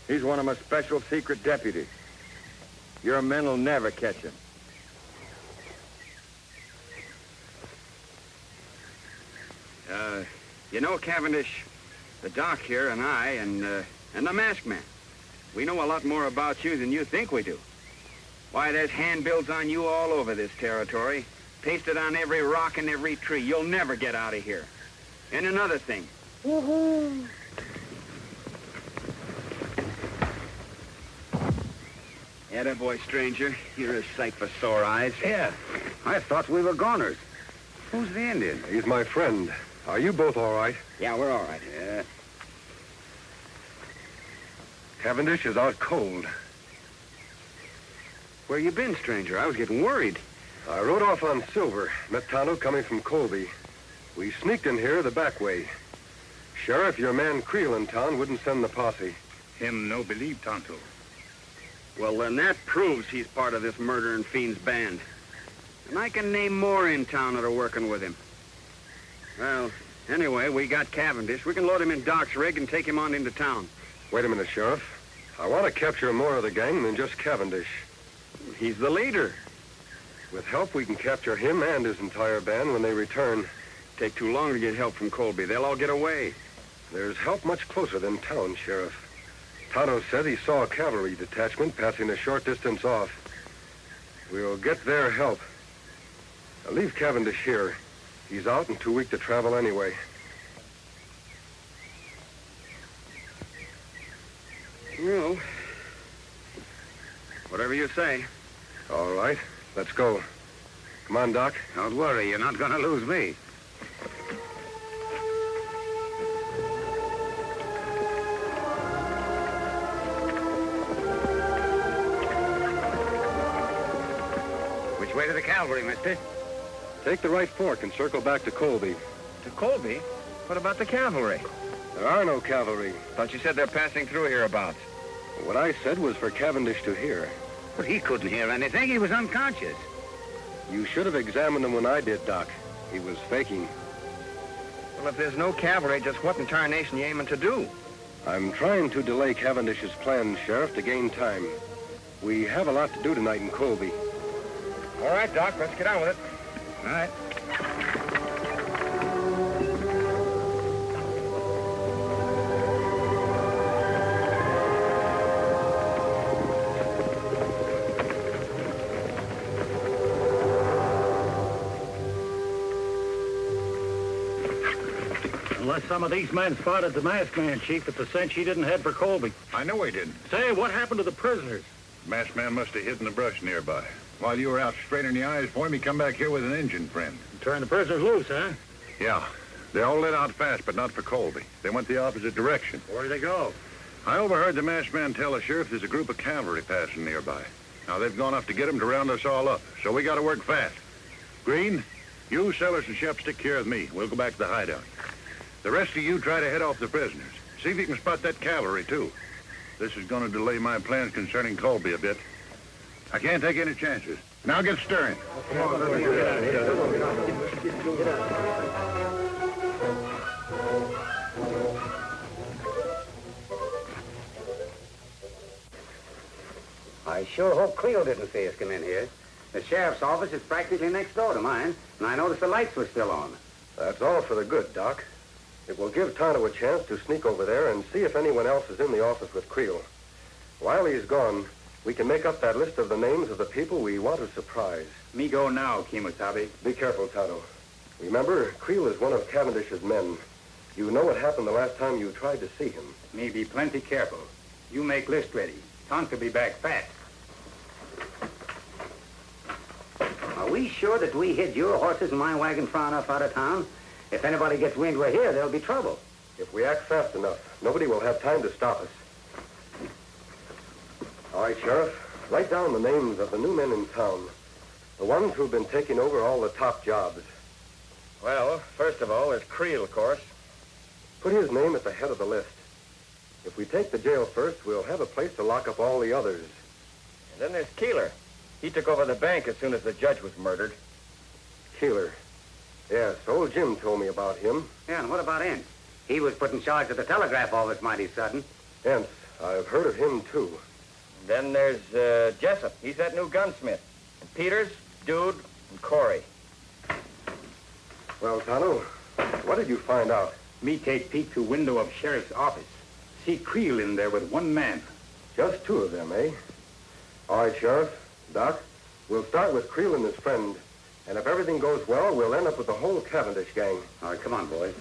he's one of my special secret deputies. Your men will never catch him. You know, Cavendish, the doc here and I and the masked man, we know a lot more about you than you think we do. Why, there's handbills on you all over this territory, pasted on every rock and every tree. You'll never get out of here. And another thing. Woohoo! Attaboy, stranger. You're a sight for sore eyes. Yeah. I thought we were goners. Who's the Indian? He's my friend. Are you both all right? Yeah, we're all right. Yeah. Cavendish is out cold. Where you been, stranger? I was getting worried. I rode off on Silver. Met Tonto coming from Colby. We sneaked in here the back way. Sheriff, your man Creel in town wouldn't send the posse. Him no believe Tonto. Well, then that proves he's part of this murdering fiend's band. And I can name more in town that are working with him. Well, anyway, we got Cavendish. We can load him in Doc's rig and take him on into town. Wait a minute, Sheriff. I want to capture more of the gang than just Cavendish. He's the leader. With help, we can capture him and his entire band when they return. Take too long to get help from Colby. They'll all get away. There's help much closer than town, Sheriff. Tonto said he saw a cavalry detachment passing a short distance off. We'll get their help. Now leave Cavendish here. He's out and too weak to travel anyway. Well, whatever you say. All right, let's go. Come on, Doc. Don't worry, you're not going to lose me. Which way to the cavalry, mister? Take the right fork and circle back to Colby. To Colby? What about the cavalry? There are no cavalry. Thought you said they're passing through hereabouts. What I said was for Cavendish to hear. But he couldn't hear anything. He was unconscious. You should have examined him when I did, Doc. He was faking. Well, if there's no cavalry, just what in tarnation you aiming to do? I'm trying to delay Cavendish's plans, Sheriff, to gain time. We have a lot to do tonight in Colby. All right, Doc, let's get on with it. All right. Unless some of these men spotted the masked man, Chief, it's a cinch he didn't head for Colby. I know he didn't. Say, what happened to the prisoners? The masked man must have hid in the brush nearby. While you were out straining the eyes for him, he come back here with an Indian friend. Turn the prisoners loose, huh? Yeah. They all let out fast, but not for Colby. They went the opposite direction. Where did they go? I overheard the masked man tell the sheriff there's a group of cavalry passing nearby. Now, they've gone off to get him to round us all up, so we got to work fast. Green, you, Sellers, and Shep stick care of me. We'll go back to the hideout. The rest of you try to head off the prisoners. See if you can spot that cavalry, too. This is going to delay my plans concerning Colby a bit. I can't take any chances. Now get stirring. I sure hope Cleo didn't see us come in here. The sheriff's office is practically next door to mine, and I noticed the lights were still on. That's all for the good, Doc. It will give Tonto a chance to sneak over there and see if anyone else is in the office with Creel. While he's gone, we can make up that list of the names of the people we want to surprise. Me go now, Kemosabe. Be careful, Tonto. Remember, Creel is one of Cavendish's men. You know what happened the last time you tried to see him. Me be plenty careful. You make list ready. Tonto be back fast. Are we sure that we hid your horses and my wagon far enough out of town? If anybody gets wind we're here, there'll be trouble. If we act fast enough, nobody will have time to stop us. All right, Sheriff, write down the names of the new men in town. The ones who've been taking over all the top jobs. Well, first of all, there's Creel, of course. Put his name at the head of the list. If we take the jail first, we'll have a place to lock up all the others. And then there's Keeler. He took over the bank as soon as the judge was murdered. Keeler. Yes, old Jim told me about him. Yeah, and what about Ince? He was put in charge of the telegraph office mighty sudden. Ince, I've heard of him, too. And then there's Jessup. He's that new gunsmith. And Peters, Dude, and Corey. Well, Tonto, what did you find out? Me take peek through window of sheriff's office. See Creel in there with one man. Just two of them, eh? All right, Sheriff. Doc, we'll start with Creel and his friend. And if everything goes well, we'll end up with the whole Cavendish gang. All right, come on, boys.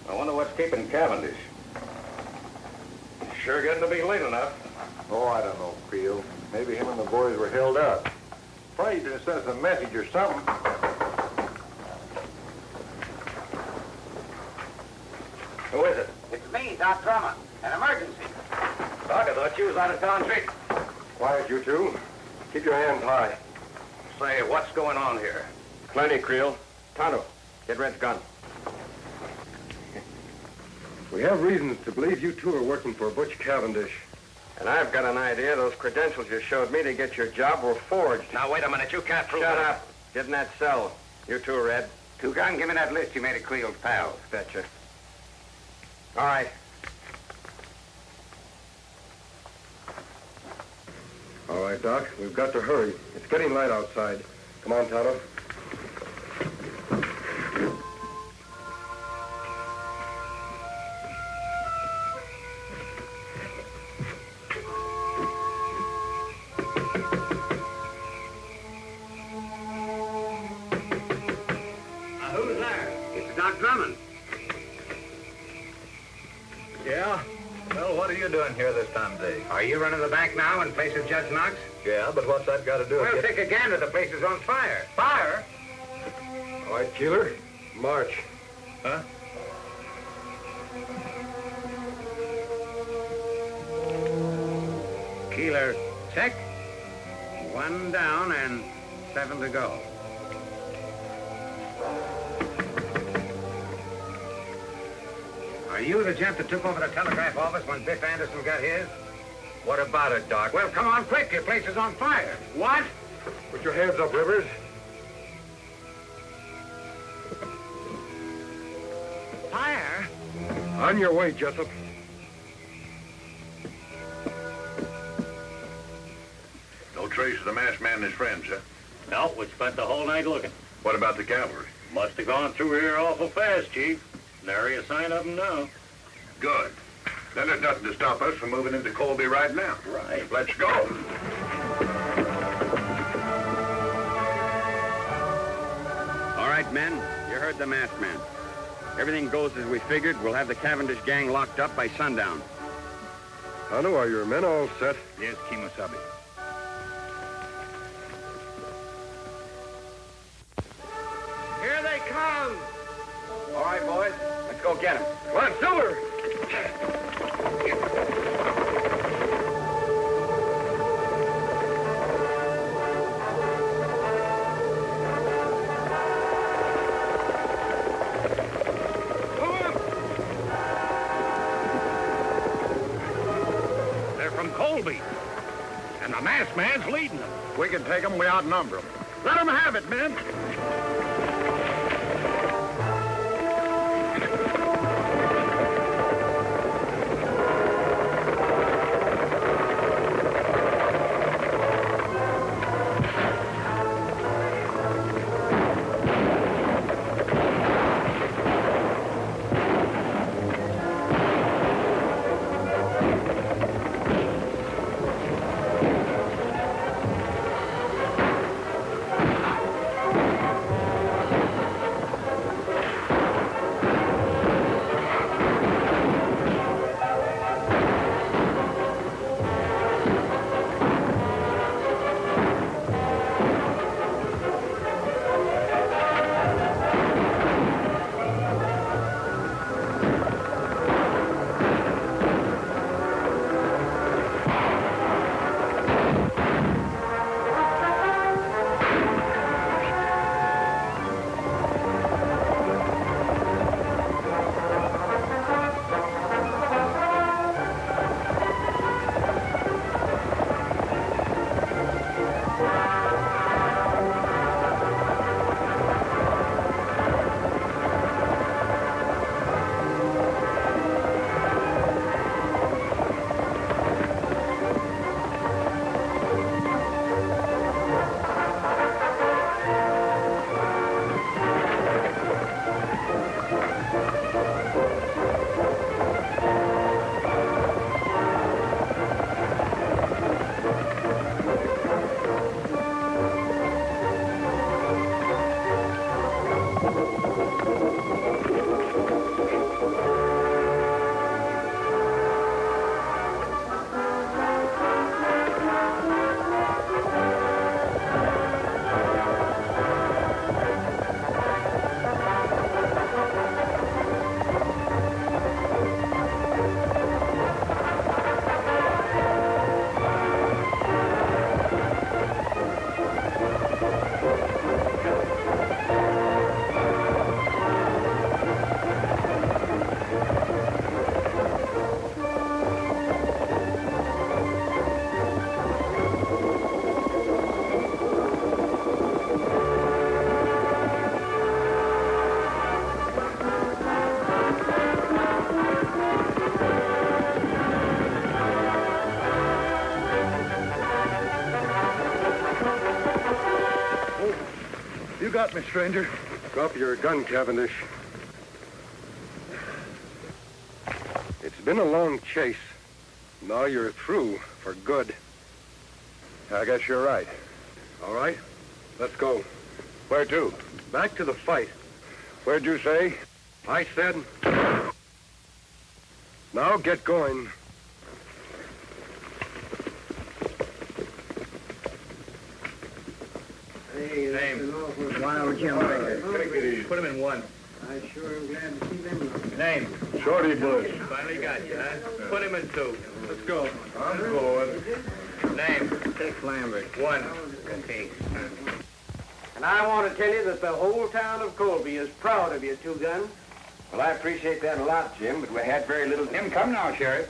I wonder what's keeping Cavendish. Sure getting to be late enough. Oh, I don't know, Creel. Maybe him and the boys were held up. Probably just sent us a message or something. Who is it? It's me, Doc Drummond. An emergency. Doc, I thought you was out of town treat. Quiet, you two. Keep your hands high. Say, what's going on here? Plenty, Creel. Tonto, get Red's gun. We have reasons to believe you two are working for Butch Cavendish. And I've got an idea those credentials you showed me to get your job were forged. Now, wait a minute. You can't prove Shut that. up. Get in that cell. You too, Red. Two-Gun, give me that list you made of Creel's pals. Betcha. All right. All right, Doc. We've got to hurry. It's getting light outside. Come on, Tonto. Who's there? It's Doc Drummond. Yeah? Well, what are you doing here this time of day? Are you running the bank now in place of Judge Knox? Yeah, but what's that got to do with Well, it? take a gander. The place is on fire. Fire? All right, Keeler. March. Huh? Keeler, check. 1 down and 7 to go. Are you the gent that took over the telegraph office when Biff Anderson got his? What about it, Doc? Well, come on quick. Your place is on fire. What? Put your hands up, Rivers. Fire? On your way, Jessup. No trace of the masked man and his friends, huh? No, we spent the whole night looking. What about the cavalry? Must have gone through here awful fast, Chief. Nary a sign of them now. Good. Then there's nothing to stop us from moving into Colby right now. Right. Let's go. men, you heard the masked man. Everything goes as we figured. We'll have the Cavendish gang locked up by sundown. Tonto, are your men all set? Yes, Kimosabe. Here they come! All right, boys. Let's go get them. Come on, Silver! They're from Colby. And the masked man's leading them. We can take them, we outnumber them. Let them have it, men. You got me, stranger. Drop your gun, Cavendish. It's been a long chase. Now you're through for good. I guess you're right. All right? Let's go. Where to? Back to the fight. Where'd you say? I said... Now get going. Hey, name. Wild Jim Baker. Put him in one. I sure am glad to see them. Name. Shorty Bush. Finally got you, huh? Put him in two. Let's go. I'm going. Name. Dick Lambert. One. Okay. And I want to tell you that the whole town of Colby is proud of you, Two Gun. Well, I appreciate that a lot, Jim, but we had very little... Him come now, Sheriff.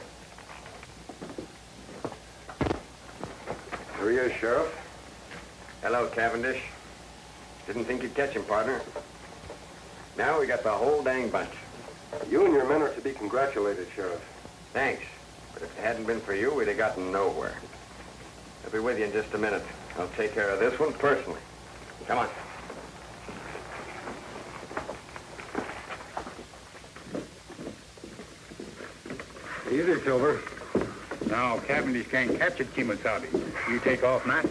Here he is, Sheriff. Hello, Cavendish. Didn't think you'd catch him, partner. Now we got the whole dang bunch. You and your men are to be congratulated, Sheriff. Thanks. But if it hadn't been for you, we'd have gotten nowhere. I'll be with you in just a minute. I'll take care of this one personally. Come on. Easy, Silver. Now, Cavendish can't capture Kimosabe. You take off now.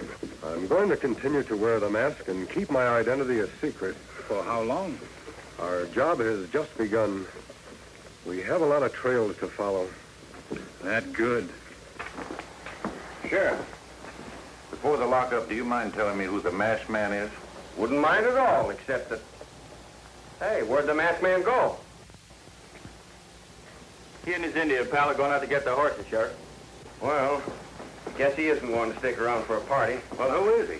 I'm going to continue to wear the mask and keep my identity a secret For how long? Our job has just begun. We have a lot of trails to follow. That good. Sheriff, before the lockup, do you mind telling me who the masked man is? Wouldn't mind at all, except that... Hey, where'd the masked man go? He and his Indian pal are going out to get the horses, Sheriff. Well, guess he isn't going to stick around for a party. Well, who is he?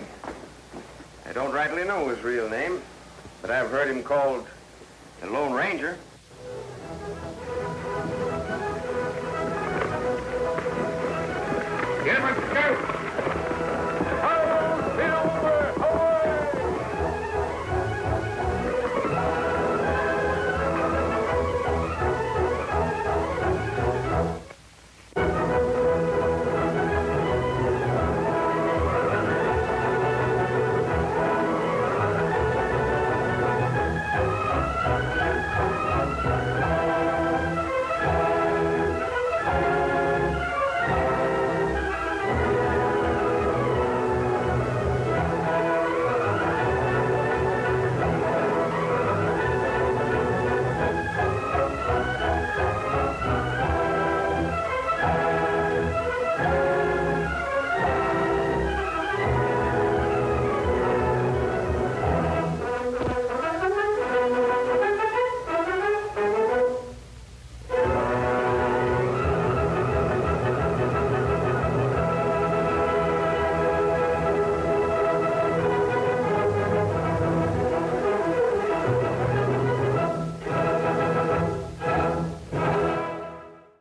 I don't rightly know his real name, but I've heard him called the Lone Ranger. Get him, go!